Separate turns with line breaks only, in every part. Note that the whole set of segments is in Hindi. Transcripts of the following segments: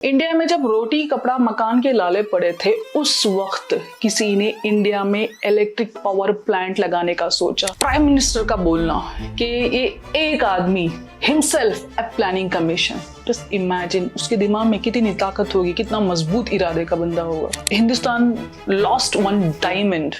इंडिया में जब रोटी कपड़ा मकान के लाले पड़े थे उस वक्त किसी ने इंडिया में इलेक्ट्रिक पावर प्लांट लगाने का सोचा। प्राइम मिनिस्टर का बोलना कि ये एक आदमी himself a planning commission. Just imagine उसके दिमाग में कितनी ताकत होगी, कितना मजबूत इरादे का बंदा होगा। Hindustan lost one diamond.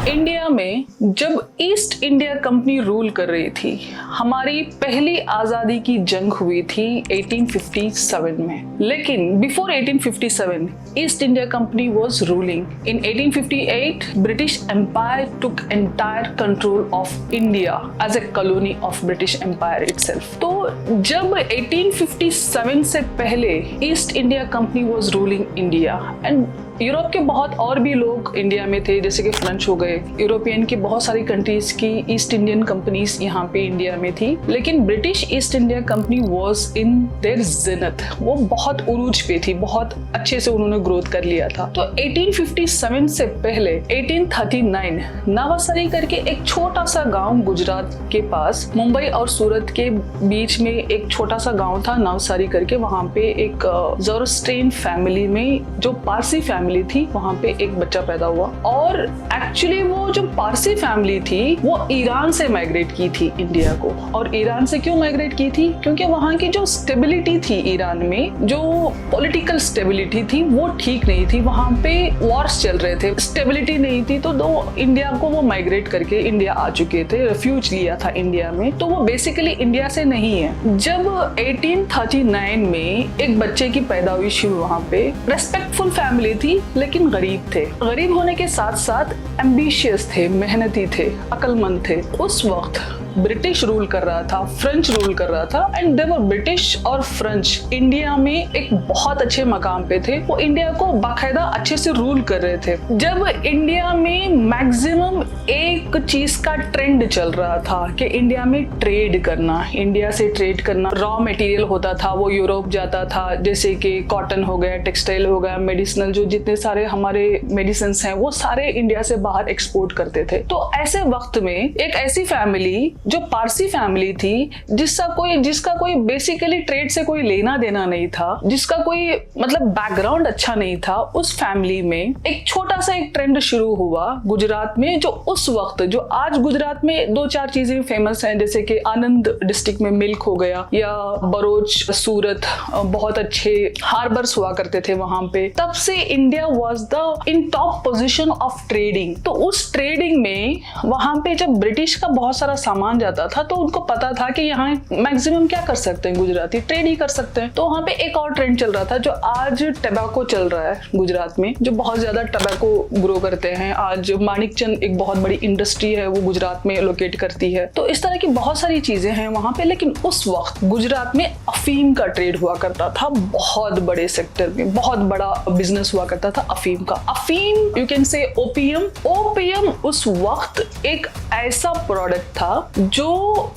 India में जब ईस्ट इंडिया कंपनी रूल कर रही थी, हमारी पहली आजादी की जंग हुई थी 1857 में। लेकिन before 1857 East India company was ruling. In 1858 British empire took entire control of India as a colony of British empire itself. तो जब 1857 से पहले East India company was ruling India and Europe के बहुत और भी लोग इंडिया में थे, जैसे कि फ्रेंच हो गए, यूरोपियन की बहुत सारी कंट्रीज की ईस्ट इंडियन कंपनीज यहाँ पे इंडिया में थी। लेकिन British East India company was in their जिनत, वो बहुत उरूज पे थी, बहुत अच्छे से उन्होंने ग्रोथ कर लिया था। तो 1857 से पहले 1839 नवासारी करके एक छोटा सा गांव गुजरात के पास, मुंबई और सूरत के बीच में एक छोटा सा गांव था नवसारी करके। वहां पे एक ज़ोरोस्ट्रियन फैमिली में, जो पारसी फैमिली थी, वहां पे एक बच्चा पैदा हुआ। और एक्चुअली वो जो पारसी फैमिली थी वो ईरान से माइग्रेट की थी इंडिया को। और ईरान से क्यों माइग्रेट की थी? क्योंकि वहां की जो स्टेबिलिटी थी ईरान में, जो पॉलिटिकल स्टेबिलिटी थी वो ठीक नहीं थी। वहां पे वॉर्स चल रहे थे, स्टेबिलिटी नहीं थी। तो इंडिया को वो माइग्रेट करके इंडिया आ चुके थे, रेफ्यूज लिया था इंडिया में। तो वो बेसिकली इंडिया से नहीं है। जब 1839 में एक बच्चे की पैदाइश हुई, वहां पे रेस्पेक्टफुल फैमिली थी लेकिन गरीब थे। गरीब होने के साथ साथ एम्बिशियस थे, मेहनती थे, अक्लमंद थे। उस वक्त ब्रिटिश रूल कर रहा था, फ्रेंच रूल कर रहा था एंड देवर ब्रिटिश और फ्रेंच इंडिया में एक बहुत अच्छे मकाम पे थे। वो इंडिया को बाकायदा अच्छे से रूल कर रहे थे। जब इंडिया में मैक्सिमम एक चीज का ट्रेंड चल रहा था कि इंडिया में ट्रेड करना, इंडिया से ट्रेड करना। रॉ मटेरियल होता था वो यूरोप जाता था, जैसे कि कॉटन हो गया, टेक्सटाइल हो गया, मेडिसिनल, जो जितने सारे हमारे मेडिसिन हैं वो सारे इंडिया से बाहर एक्सपोर्ट करते थे। तो ऐसे वक्त में एक ऐसी फैमिली जो पारसी फैमिली थी, जिसका कोई बेसिकली ट्रेड से कोई लेना देना नहीं था, जिसका कोई मतलब बैकग्राउंड अच्छा नहीं था, उस फैमिली में एक छोटा सा एक ट्रेंड शुरू हुआ गुजरात में। जो उस वक्त, जो आज गुजरात में दो चार चीजें फेमस हैं, जैसे कि आनंद डिस्ट्रिक्ट में मिल्क हो गया, या बरोच, सूरत, बहुत अच्छे हार्बर्स हुआ करते थे वहां पे। तब से India was the in top position of trading. तो उस ट्रेडिंग में वहां पे जब ब्रिटिश का बहुत सारा सामान जाता था तो उनको पता था कि यहाँ मैक्सिमम क्या कर सकते हैं, गुजराती ट्रेड ही कर सकते हैं। तो वहां पे एक और ट्रेंड चल रहा था, जो आज टबैको चल रहा है गुजरात में, जो बहुत ज्यादा टबैको ग्रो करते हैं। आज मानिकचंद एक बहुत बड़ी इंडस्ट्री है, वो गुजरात में लोकेट करती है। तो इस तरह की बहुत सारी चीजें हैं वहां पे। लेकिन उस वक्त गुजरात में अफीम का ट्रेड हुआ करता था, बहुत बड़े सेक्टर में बहुत बड़ा बिजनेस हुआ करता था अफीम का। अफीम you can say opium. Opium उस वक्त एक ऐसा प्रोडक्ट था जो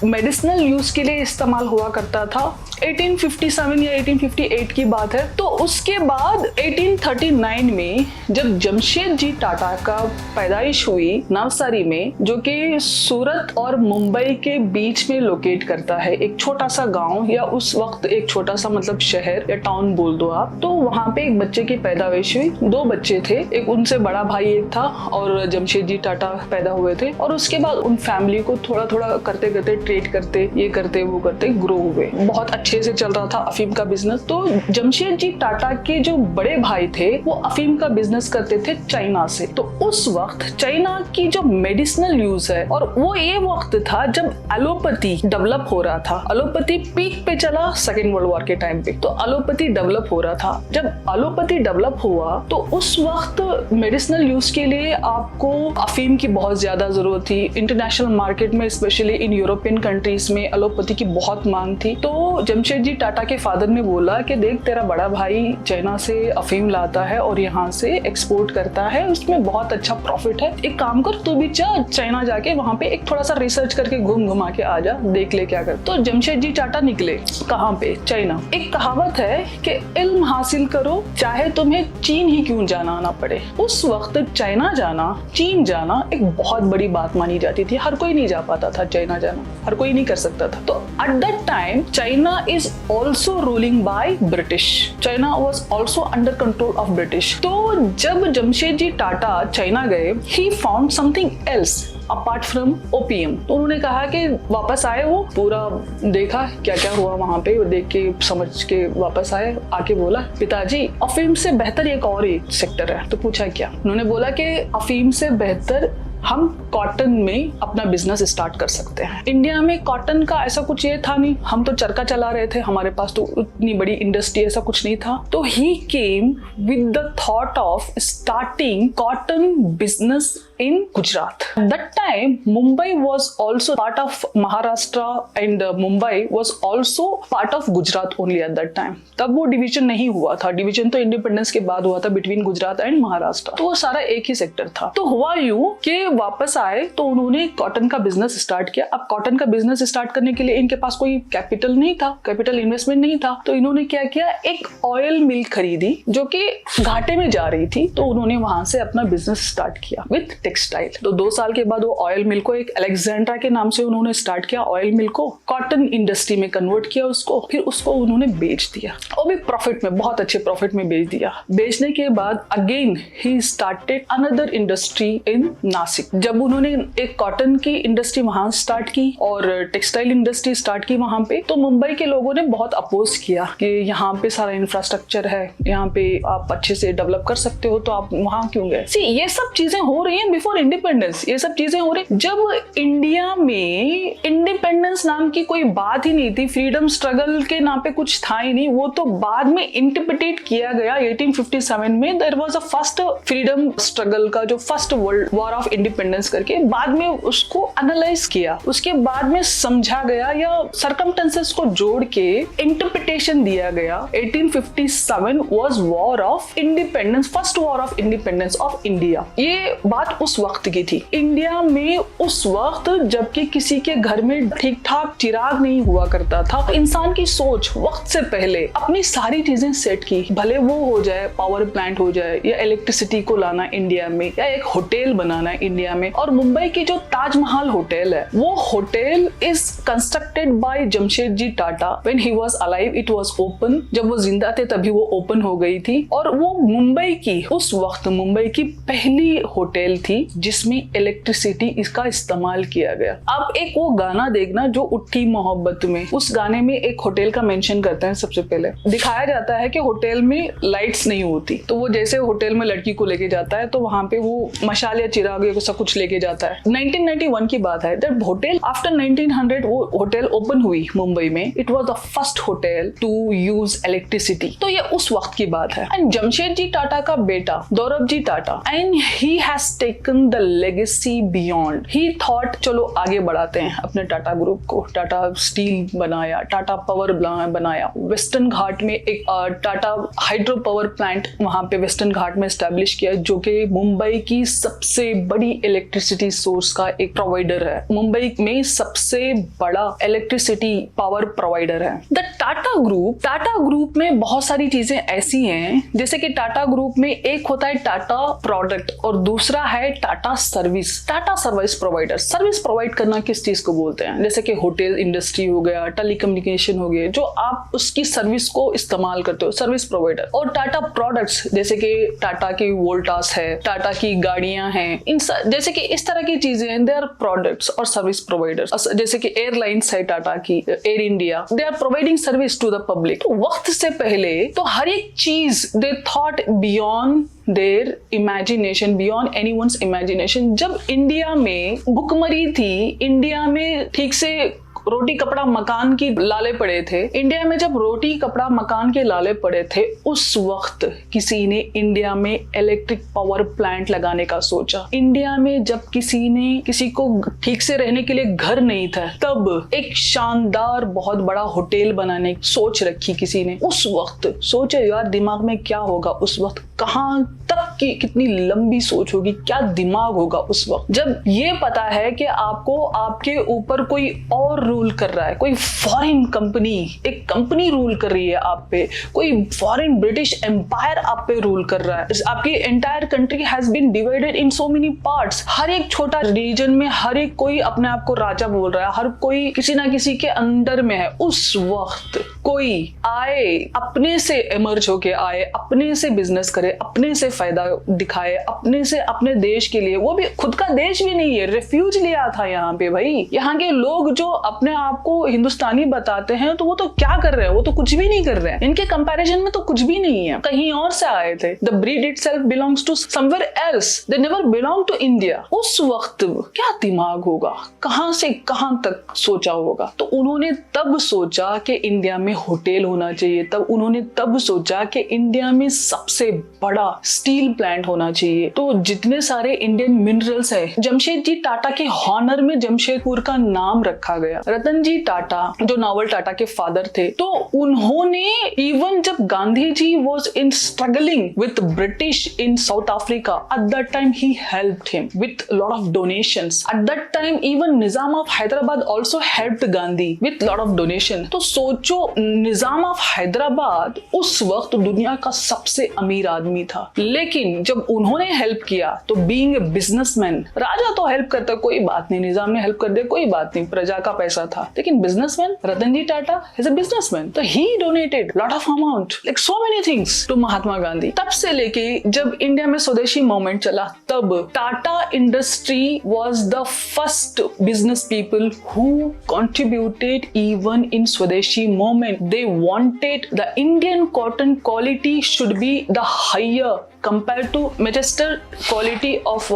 मेडिसिनल यूज के लिए इस्तेमाल हुआ करता था। 1857 या 1858 की बात है। तो उसके बाद 1839 में जब जमशेदजी टाटा का पैदाइश हुई नवसारी में, जो कि सूरत और मुंबई के बीच में लोकेट करता है, एक छोटा सा गांव, या उस वक्त एक छोटा सा मतलब शहर या टाउन बोल दो आप। तो वहां पे एक बच्चे की पैदाइश हुई। दो बच्चे थे, एक उनसे बड़ा भाई एक था और जमशेदजी टाटा पैदा हुए थे। और उसके बाद उन फैमिली को थोड़ा थोड़ा करते करते, ट्रेड करते, ये करते वो करते ग्रो हुए। बहुत अच्छे से चल रहा था अफीम का बिजनेस। तो जमशेदजी टाटा के जो बड़े भाई थे वो अफीम का बिजनेस करते थे चाइना से। तो उस वक्त चाइना की जो मेडिसिनल यूज है, और वो ये वक्त था जब एलोपैथी डेवलप हो रहा था। एलोपैथी पीक पे चला सेकेंड वर्ल्ड वॉर के टाइम पे। तो एलोपैथी डेवलप हो रहा था। जब एलोपैथी डेवलप हुआ तो उस वक्त मेडिसिनल यूज के लिए आपको अफीम की बहुत ज्यादा जरूरत थी। इंटरनेशनल मार्केट में, स्पेशली इन यूरोपियन कंट्रीज में एलोपैथी की बहुत मांग थी। तो जमशेदजी टाटा के फादर ने बोला कि देख तेरा बड़ा भाई चाइना से अफीम लाता है और यहाँ से एक्सपोर्ट करता है, उसमें बहुत अच्छा प्रॉफिट है, एक काम कर तू भी चाइना जाके वहाँ पे एक थोड़ा सा रिसर्च करके घुमा के आ जा, देख ले क्या कर। तो जमशेदजी टाटा निकले कहाँ पे, चाइना। एक कहावत है कि इल्म हासिल करो चाहे तुम्हें चीन ही क्यों जाना आना पड़े। उस वक्त चाइना जाना, चीन जाना एक बहुत बड़ी बात मानी जाती थी, हर कोई नहीं जा पाता था चाइना जाना, हर कोई नहीं कर सकता था। तो at that time China is also ruling by British, China was also under control of British. तो जब जमशेदजी टाटा चाइना गए, he found something else apart from opium. तो उन्होंने कहा कि वापस आए, वो पूरा देखा क्या क्या हुआ वहां पे, वो देख के समझ के वापस आए, आके बोला पिताजी अफीम से बेहतर एक और एक सेक्टर है। तो पूछा क्या? उन्होंने बोला कि अफीम से बेहतर हम कॉटन में अपना बिजनेस स्टार्ट कर सकते हैं। इंडिया में कॉटन का ऐसा कुछ ये था नहीं, हम तो चरखा चला रहे थे, हमारे पास तो इतनी बड़ी इंडस्ट्री ऐसा कुछ नहीं था। तो he came with the thought of starting cotton business in Gujarat. At that time, Mumbai was also part of Maharashtra and Mumbai was also part of Gujarat only at that time. तब वो डिवीजन नहीं हुआ था, डिवीजन तो इंडिपेंडेंस के बाद हुआ था बिटवीन गुजरात एंड महाराष्ट्र। तो वो सारा एक ही सेक्टर था। तो हुआ यूं कि वापस आए तो उन्होंने कॉटन का बिजनेस स्टार्ट किया। अब कॉटन का बिजनेस स्टार्ट करने के लिए इनके पास कोई कैपिटल नहीं था, कैपिटल इन्वेस्टमेंट नहीं था। तो इन्होंने क्या किया, एक ऑयल मिल खरीदी जो कि घाटे में जा रही थी। तो उन्होंने वहां से अपना बिजनेस स्टार्ट किया विथ टेक्सटाइल। तो 2 साल के बाद वो ऑयल मिल को एक अलेक्जेंड्रा के नाम से उन्होंने स्टार्ट किया, ऑयल मिल को कॉटन इंडस्ट्री में कन्वर्ट किया उसको, फिर उसको उन्होंने बेच दिया, और भी प्रॉफिट में, बहुत अच्छे प्रॉफिट में बेच दिया। बेचने के बाद again he started another industry in Nashik. जब उन्होंने एक कॉटन की इंडस्ट्री वहां स्टार्ट की और टेक्सटाइल इंडस्ट्री स्टार्ट की वहां पे, तो मुंबई के लोगों ने बहुत अपोज किया कि यहाँ पे सारा इंफ्रास्ट्रक्चर है, यहाँ पे आप अच्छे से डेवलप कर सकते हो, तो आप वहां क्यों गए। सी ये सब चीजें हो रही हैं बिफोर इंडिपेंडेंस, ये सब चीजें हो रही। जब इंडिया में इंडिपेंडेंस नाम की कोई बात ही नहीं थी, फ्रीडम स्ट्रगल के नाम पे कुछ था ही नहीं, वो तो बाद में इंटरप्रिटेट किया गया 1857 में। There was a first freedom struggle का जो first world war of independence करके बाद में उसको एनालाइज किया, उसके बाद में समझा गया या सर्कमस्टेंसेस को जोड़ के इंटरप्रिटेशन दिया गया। 1857 was war of independence, first war of independence of India. ये बात उस वक्त की थी इंडिया में, उस वक्त जबकि किसी के घर में ठीक ठाक चिराग नहीं हुआ करता था। इंसान की सोच वक्त से पहले अपनी सारी चीजें सेट की, भले वो हो जाए पावर प्लांट हो जाए या इलेक्ट्रिसिटी को लाना इंडिया में या एक होटल बनाना इंडिया में। और मुंबई की जो ताजमहल होटल है, वो hotel is constructed by Jamshedji Tata when he was alive, it was open. जब वो जिंदा थे तभी वो ओपन हो गई थी, और वो मुंबई की उस वक्त मुंबई की पहली होटल थी जिसमें इलेक्ट्रिसिटी इसका इस्तेमाल किया गया। अब एक वो गाना देखना जो उठी मोहब्बत में, उस गाने में एक होटल का मेंशन करते हैं। सबसे पहले दिखाया जाता है कि होटल में लाइट्स नहीं होती, तो वो जैसे होटल में लड़की को लेके जाता है तो वहां पे वो मशाल या चिराग या सब कुछ लेके जाता है। 1991 की बात है। दैट होटल आफ्टर 1900 वो होटल ओपन हुई मुंबई में। It was the first hotel to use electricity. तो ये उस वक्त की बात है। एंड जमशेदजी टाटा का बेटा Dorabji Tata, and he has taken the legacy beyond. He thought चलो आगे बढ़ाते हैं अपने टाटा ग्रुप को। टाटा स्टील बनाया, टाटा पावर बनाया, वेस्टर्न घाट में एक टाटा हाइड्रो पावर प्लांट वहां पे वेस्टर्न घाट में एस्टेब्लिश किया, जो कि मुंबई की सबसे बड़ी इलेक्ट्रिसिटी सोर्स का एक प्रोवाइडर है। मुंबई में सबसे बड़ा इलेक्ट्रिसिटी पावर प्रोवाइडर है द टाटा ग्रुप में बहुत सारी चीजें ऐसी हैं, जैसे कि टाटा ग्रुप में एक होता है टाटा प्रोडक्ट और दूसरा है Tata service. Tata service provider, service provide करना किस चीज को बोलते हैं, जैसे कि होटल इंडस्ट्री हो गया, टेलीकम्युनिकेशन हो गया, जो आप उसकी सर्विस को इस्तेमाल करते हो, सर्विस प्रोवाइडर। और टाटा प्रोडक्ट्स जैसे कि टाटा की वोल्टास है, टाटा की गाड़ियां हैं, इन जैसे कि इस तरह की चीजें हैं, दे आर प्रोडक्ट्स और सर्विस प्रोवाइडर्स। जैसे कि एयरलाइंस है टाटा की, Air India, they are providing service to the public. वक्त से पहले तो हर एक चीज they thought beyond their imagination, beyond anyone's imagination। जब इंडिया में भुखमरी थी, इंडिया में ठीक से रोटी कपड़ा मकान की लाले पड़े थे, इंडिया में जब रोटी कपड़ा मकान के लाले पड़े थे, उस वक्त किसी ने इंडिया में इलेक्ट्रिक पावर प्लांट लगाने का सोचा। इंडिया में जब किसी को ठीक से रहने के लिए घर नहीं था, तब एक शानदार बहुत बड़ा होटल बनाने की सोच रखी किसी ने। उस वक्त सोचे यार दिमाग में क्या होगा उस वक्त, कहां तक की कितनी लंबी सोच होगी, क्या दिमाग होगा उस वक्त, जब ये पता है कि आपको आपके ऊपर कोई और रूल कर रहा है, कोई फॉरेन कंपनी, एक कंपनी रूल कर रही है आप पे, कोई फॉरेन ब्रिटिश एम्पायर आप पे रूल कर रहा है। आपकी entire country has been divided in so many parts. हर एक छोटा रीजन में हर एक कोई अपने आप को राजा बोल रहा है, हर कोई किसी ना किसी के अंडर में है। उस वक्त कोई आए, अपने से इमर्ज होके आए, अपने से बिजनेस करे, अपने से फायदा दिखाए, अपने से अपने देश के लिए, वो भी खुद का देश भी नहीं है, रेफ्यूज लिया था यहाँ पे। भाई यहाँ के लोग जो अपने आप को हिंदुस्तानी बताते हैं, तो वो तो क्या कर रहे हैं, वो तो कुछ भी नहीं कर रहे हैं, इनके कंपैरिजन में तो कुछ भी नहीं है, कहीं और से आए थे। The breed itself belongs to somewhere else, they never belong to India. उस वक्त क्या दिमाग होगा, कहां से कहां तक सोचा होगा। तो उन्होंने तब सोचा कि इंडिया में होटल होना चाहिए, तब उन्होंने तब सोचा कि इंडिया में सबसे बड़ा स्टील प्लांट होना चाहिए। तो जितने सारे इंडियन मिनरल्स है, जमशेदजी टाटा के हॉनर में जमशेदपुर का नाम रखा गया। रतन जी टाटा जो नावल टाटा के फादर थे, तो उन्होंने इवन जब Gandhi ji was in struggling with British in South Africa, at that time he helped him with lot of donations. At that time even Nizam of Hyderabad also helped Gandhi with lot of donation. तो सोचो निजाम ऑफ हैदराबाद उस वक्त दुनिया का सबसे अमीर आदमी था, लेकिन जब उन्होंने हेल्प किया तो बीइंग ए बिजनेसमैन, राजा तो हेल्प करता कोई बात नहीं, निजाम ने हेल्प कर दिया कोई बात नहीं, प्रजा का पैसा था, लेकिन businessman Ratan ji Tata is a businessman, तो he donated lot of amount like so many things to Mahatma Gandhi. तब से लेके जब इंडिया में स्वदेशी मूवमेंट चला, तब Tata industry was the first business people who contributed even in Swadeshi movement. They wanted the Indian cotton quality should be the higher compare to Manchester quality of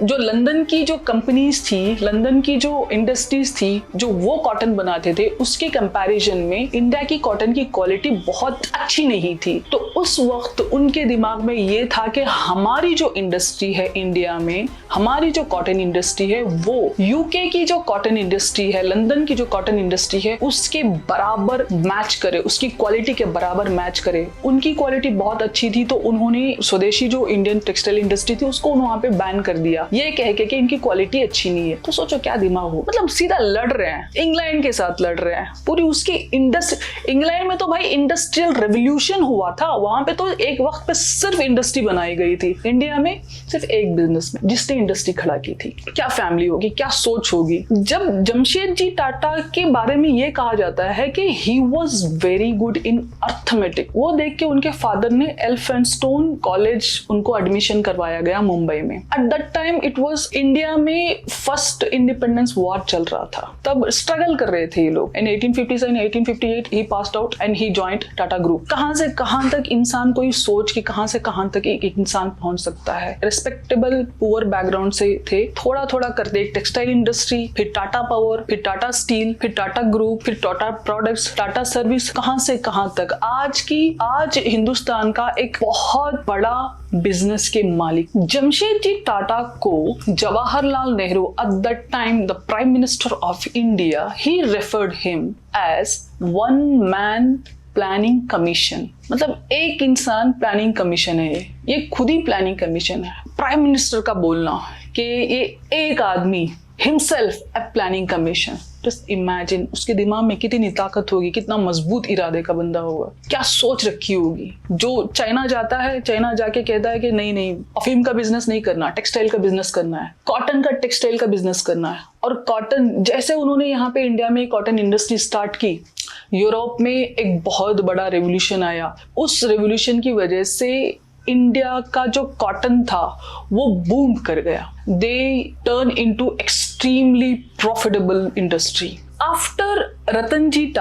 जो लंदन की जो कंपनीज थी, लंदन की जो इंडस्ट्रीज थी, जो वो कॉटन बनाते थे, उसके कंपैरिजन में इंडिया की कॉटन की क्वालिटी बहुत अच्छी नहीं थी। तो उस वक्त उनके दिमाग में ये था कि हमारी जो इंडस्ट्री है इंडिया में, हमारी जो कॉटन इंडस्ट्री है वो यूके की जो कॉटन इंडस्ट्री है, लंदन की जो कॉटन इंडस्ट्री है, उसके बराबर मैच करे, उसकी क्वालिटी के बराबर मैच करे। उनकी क्वालिटी बहुत अच्छी थी, तो उन्होंने स्वदेशी जो इंडियन टेक्सटाइल इंडस्ट्री थी उसको वहां पे बैन कर दिया, ये कह के कि इनकी क्वालिटी अच्छी नहीं है। तो सोचो क्या दिमाग हो, मतलब सीधा लड़ रहे हैं, इंग्लैंड के साथ लड़ रहे हैं, पूरी उसकी इंडस्ट्री। इंग्लैंड में तो भाई इंडस्ट्रियल रेवोल्यूशन हुआ था, वहां पे तो एक वक्त पे सिर्फ इंडस्ट्री बनाई गई थी। इंडिया में सिर्फ एक बिजनेसमैन जिसने इंडस्ट्री खड़ा की थी। क्या फैमिली होगी, क्या सोच होगी। जब जमशेदजी टाटा के बारे में ये कहा जाता है कि he was very good in arithmetic, वो देख के उनके फादर ने एल्फिंस्टन कॉलेज उनको एडमिशन करवाया गया मुंबई में। Eight that time it was India में फर्स्ट इंडिपेंडेंस वॉर चल रहा था, तब स्ट्रगल कर रहे थे ये लोग। In 1857 1858 he passed out and he joined Tata group. कहां से कहां तक इंसान कोई सोच कि कहां से कहां तक एक इंसान पहुंच सकता है। रिस्पेक्टेबल पुअर बैकग्राउंड से थे, थोड़ा थोड़ा करते एक टेक्सटाइल इंडस्ट्री, फिर टाटा पावर, फिर टाटा स्टील, फिर टाटा ग्रुप, फिर टाटा प्रोडक्ट्स, टाटा सर्विस, कहां से कहां तक आज हिंदुस्तान का एक बहुत बड़ा बिजनेस के मालिक। जमशेदजी टाटा को Jawaharlal Nehru at that time the prime minister of India, he referred him as one man planning commission. मतलब एक इंसान प्लानिंग कमीशन है, ये खुद ही प्लानिंग कमीशन है। प्राइम मिनिस्टर का बोलना कि ये एक आदमी himself a planning commission, just imagine उसके दिमाग में कितनी ताकत होगी, कितना मजबूत इरादे का बंदा होगा, क्या सोच रखी होगी। जो चाइना जाता है, चाइना जाके कहता है कि नहीं अफीम का बिजनेस नहीं करना, टेक्सटाइल का बिजनेस करना है, कॉटन का टेक्सटाइल का बिजनेस करना है। और कॉटन जैसे उन्होंने यहाँ पे इंडिया में कॉटन इंडस्ट्री स्टार्ट की, यूरोप में एक बहुत बड़ा रेवोल्यूशन आया। उस रेवोल्यूशन की वजह से इंडिया का जो कॉटन था वो बूम कर गया। They turn into extremely profitable industry. After Ratan Ji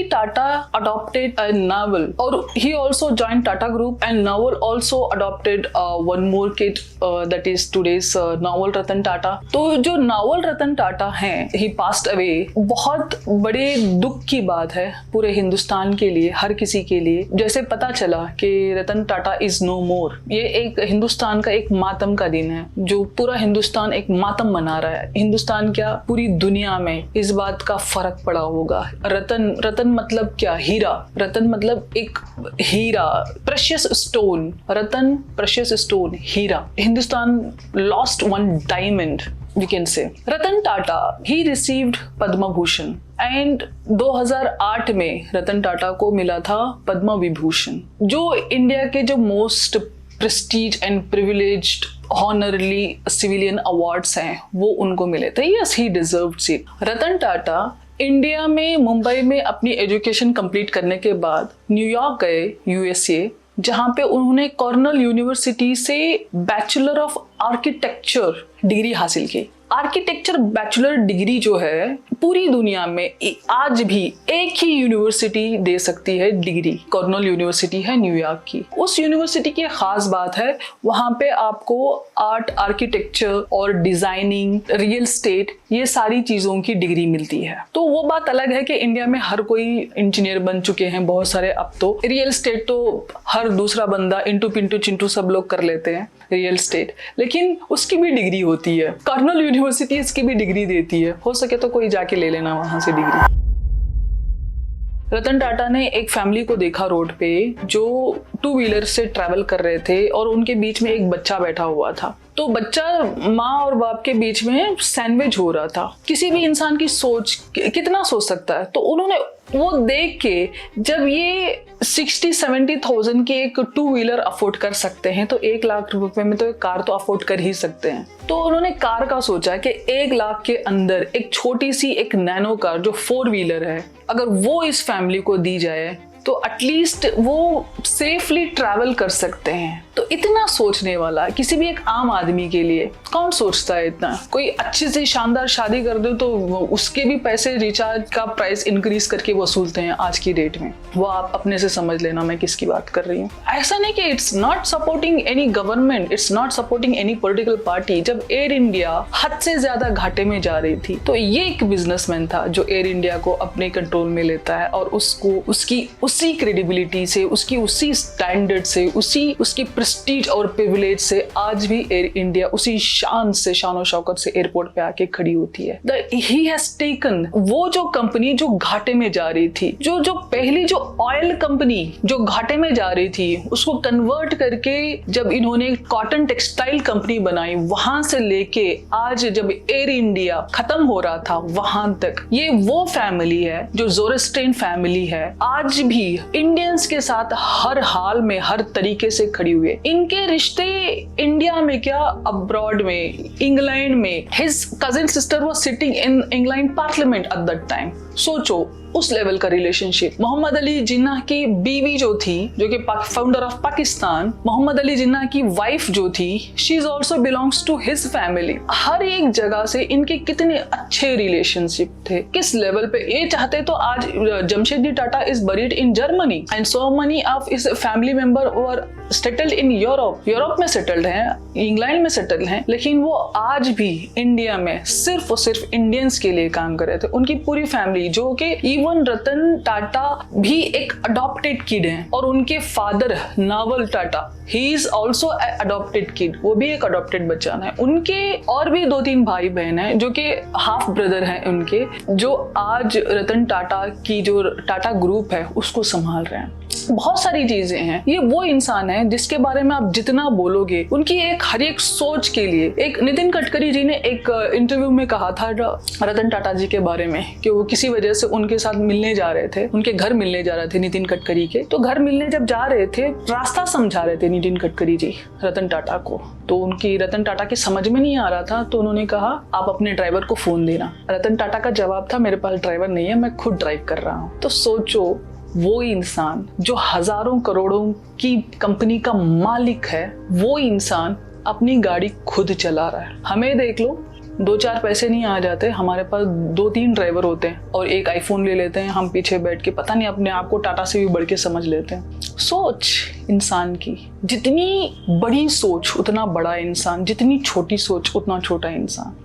Tata adopted a novel, or he also joined Tata Group, and novel also adopted one more kid, that is today's novel Ratan Tata. तो जो नावल रतन टाटा हैं, he passed away, बहुत बड़े दुख की बात है पूरे हिंदुस्तान के लिए, हर किसी के लिए। जैसे पता चला कि रतन टाटा इज नो मोर, ये एक हिंदुस्तान का एक मातम का दिन है, जो पूरा हिंदुस्तान एक मातम मना रहा है। हिंदुस्तान क्या, पूरी दुनिया में इस बात का फर्क पड़ा होगा। रतन मतलब क्या, हीरा। रतन मतलब एक हीरा, precious stone. Ratan, precious stone, हीरा। Hindustan lost one diamond, we can say. Ratan Tata, he received Padma Bhushan, and 2008 में रतन टाटा को मिला था पद्म विभूषण, जो इंडिया के जो most prestige and privileged honorary civilian awards हैं वो उनको मिले थे। Yes, he deserved it. Ratan Tata India में, मुंबई में अपनी एजुकेशन कंप्लीट करने के बाद न्यूयॉर्क गए, यूएसए, जहां पे उन्होंने कॉर्नेल यूनिवर्सिटी से बैचलर ऑफ आर्किटेक्चर डिग्री हासिल की। आर्किटेक्चर बैचलर डिग्री जो है पूरी दुनिया में आज भी एक ही यूनिवर्सिटी दे सकती है डिग्री, कॉर्नेल यूनिवर्सिटी है न्यूयॉर्क की। उस यूनिवर्सिटी की खास बात है वहां पे आपको आर्ट, आर्किटेक्चर और डिजाइनिंग, रियल एस्टेट, ये सारी चीजों की डिग्री मिलती है। तो वो बात अलग है कि इंडिया में हर कोई इंजीनियर बन चुके हैं बहुत सारे। अब तो रियल एस्टेट तो हर दूसरा बंदा, इंटू पिंटू चिंटू सब लोग कर लेते हैं रियल एस्टेट, लेकिन उसकी भी डिग्री होती है। कॉर्नेल यूनिवर्सिटी इसकी भी डिग्री देती है, हो सके तो कोई जाके ले लेना वहां से डिग्री। रतन टाटा ने एक फैमिली को देखा रोड पे जो 2 व्हीलर से ट्रैवल कर रहे थे और उनके बीच में एक बच्चा बैठा हुआ था। तो बच्चा माँ और बाप के बीच में सैंडविच हो रहा था। किसी भी इंसान की सोच कितना सोच सकता है, तो उन्होंने वो देख के, जब ये 60-70,000 की एक 2 व्हीलर अफोर्ड कर सकते हैं तो 1 लाख रुपए में तो एक कार तो अफोर्ड कर ही सकते हैं। तो उन्होंने कार का सोचा कि 1 लाख के अंदर एक छोटी सी एक नैनो कार जो 4 व्हीलर है, अगर वो इस फैमिली को दी जाए तो एटलीस्ट वो सेफली ट्रैवल कर सकते हैं। तो इतना सोचने वाला किसी भी एक आम आदमी के लिए कौन सोचता है इतना। कोई अच्छी सी शानदार शादी कर दो तो उसके भी पैसे, रिचार्ज का प्राइस इंक्रीज करके वसूलते हैं आज की डेट में। वो आप अपने से समझ लेना मैं किसकी बात कर रही हूँ। ऐसा नहीं कि it's not supporting any government, it's not supporting any political party. जब एयर इंडिया हद से ज्यादा घाटे में जा रही थी तो ये एक बिजनेसमैन था जो एयर इंडिया को अपने कंट्रोल में लेता है और उसको उसी क्रेडिबिलिटी से, उसी स्टैंडर्ड से, उसकी प्रेस्टीज और प्रिविलेज से आज भी एयर इंडिया उसी शान से, शान और शौकत से एयरपोर्ट पे आके खड़ी होती है। ही हैज टेकन, वो जो कंपनी जो घाटे में जा रही थी, जो पहली जो ऑयल कंपनी जो घाटे में जा रही थी, उसको कन्वर्ट करके जब इन्होंने कॉटन टेक्सटाइल कंपनी बनाई, वहां से लेके आज जब एयर इंडिया खत्म हो रहा था वहां तक, ये वो फैमिली है जो ज़ोरास्ट्रियन फैमिली है, आज भी इंडियंस के साथ हर हाल में, हर तरीके से खड़ी हुई है। इनके रिश्ते इंडिया में क्या, अब्रॉड में, इंग्लैंड में। His cousin sister was sitting in England parliament eight that time. सोचो उस लेवल का रिलेशनशिप। मोहम्मद अली जिन्ना की बीवी जो थी, जो कि फाउंडर ऑफ पाकिस्तान, मोहम्मद अली जिन्ना की वाइफ जो थी, she is also belongs to his family. हर एक जगह से इनके कितने अच्छे रिलेशनशिप थे, किस लेवल पे। ये चाहते तो आज Jamshedji Tata is buried in Germany and so many of his family member were settled in Europe में सेटल्ड हैं, इंग्लैंड में सेटल्ड हैं, लेकिन वो आज भी इंडिया में सिर्फ और सिर्फ इंडियंस के लिए काम कर रहे थे। उनकी पूरी फैमिली, जो कि इवन रतन टाटा भी एक अडॉप्टेड किड हैं, और उनके father novel Tata, he is also adopted kid, वो भी एक अडॉप्टेड बच्चा है। उनके और भी 2-3 भाई बहन हैं जो कि हाफ ब्रदर हैं उनके, जो आज रतन टाटा की जो टाटा ग्रुप है उसको संभाल रहे हैं। बहुत सारी चीजें हैं। ये वो इंसान है जिसके बारे में आप जितना बोलोगे, उनकी एक हर एक सोच के लिए। एक नितिन गडकरी जी ने एक इंटरव्यू में कहा था रतन टाटा जी के बारे में कि वो किसी वजह से उनके साथ मिलने जा रहे थे, उनके घर मिलने जा रहे थे नितिन गडकरी के। तो घर मिलने जब जा रहे थे, रास्ता समझा रहे थे नितिन गडकरी जी रतन टाटा को, तो उनकी रतन टाटा के समझ में नहीं आ रहा था, तो उन्होंने कहा आप अपने ड्राइवर को फोन देना। रतन टाटा का जवाब था मेरे पास ड्राइवर नहीं है, मैं खुद ड्राइव कर रहा हूँ। तो सोचो वो इंसान जो हजारों करोड़ों की कंपनी का मालिक है, वो इंसान अपनी गाड़ी खुद चला रहा है। हमें देख लो, दो चार पैसे नहीं आ जाते, हमारे पास 2-3 ड्राइवर होते हैं और एक आईफोन ले लेते हैं, हम पीछे बैठ के पता नहीं अपने आप को टाटा से भी बढ़ के समझ लेते हैं। सोच इंसान की, जितनी बड़ी सोच उतना बड़ा इंसान, जितनी छोटी सोच उतना छोटा इंसान।